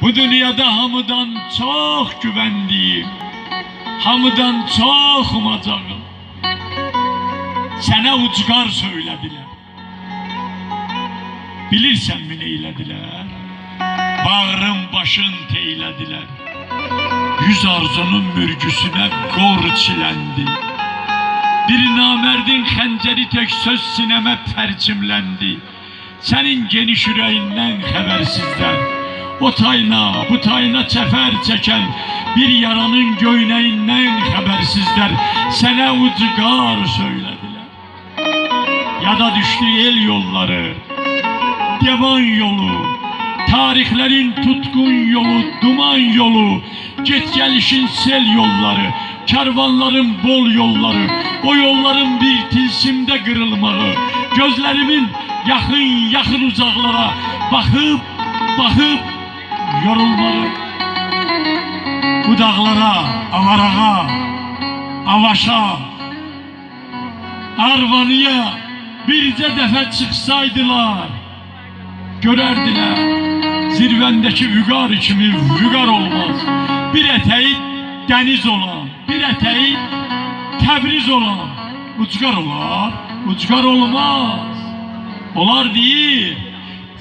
Bu dünyada hamıdan çok güvendiğim, hamıdan çok umacağım. Sənə ucqar söylədilər. Bilirsən mi neylədilər? Bağrın başın teylədilər. Yüz arzunun mürgüsünə qor çiləndi. Bir namərdin xəncəri tək söz sinəmə pərçimləndi. Sənin geniş ürəyindən xəbərsizlər, o tayına, bu tayına çəfər çəkən bir yaranın göynəyindən xəbərsizlər, sənə ucqar söylədilər. Yada düştü el yolları, devan yolu, tarixlərin tutqun yolu, duman yolu, get gəlişin sel yolları, kervanların bol yolları, o yolların bir tilsimdə qırılmağı, gözlərimin yaxın uzaqlara baxıb yorulmağı. Bu dağlara, avarağa, avaşa, Arvanıya bircə dəfə çıxsaydılar, görərdilər zirvəndəki vüqar kimi vüqar olmaz. Bir ətəyi dəniz olan, bir ətəyi Təbriz olan ucqar olar, ucqar olmaz. Onlar deyir,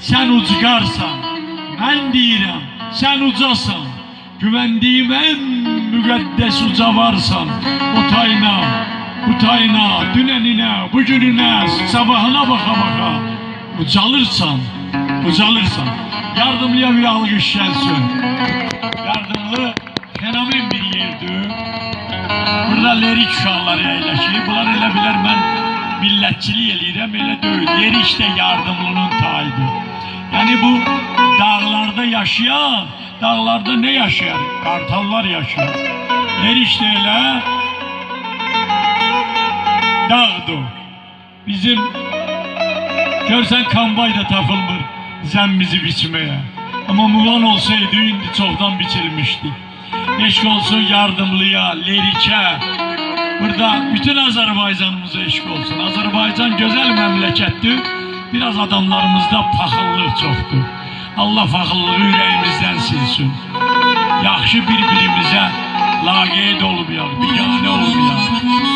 sən ucqarsan, mən deyirəm, sən ucasan, güvəndiyim ən müqəddəs uca varsan, o tayına, bu tayına, dünəninə, bugününə, sabahına baxa-baxa ucalırsan, ucalırsan. Yardımlıya bir alqış gəlsin. Yardımlı fenomen bir yerdir. Burada lirik uşaqları əyləşir. Bunlar elə bilər mən millətçilik eləyirəm, elə deyil. Lirik də yardımlının tayıdır. Yəni bu dağlarda yaşayan, dağlarda ne yaşayar? Kartallar yaşayar. Lirik də elə dağdır. Bizim görsən konvoy da tapılmır zəmbimizi biçməyə. Amma muvan olsaydı indi çoxdan biçilmişdi. Eşq olsun yardımlıya, lirikə. Burada bütün Azərbaycanımıza eşq olsun. Azərbaycan gözəl məmləkətdir. Biraz adamlarımızda paxıllıq çoxdur. Allah paxıllığı ürəyimizdən silsin. Yaxşı bir-birimizə laqeyd olmayaq, biganə olmayaq.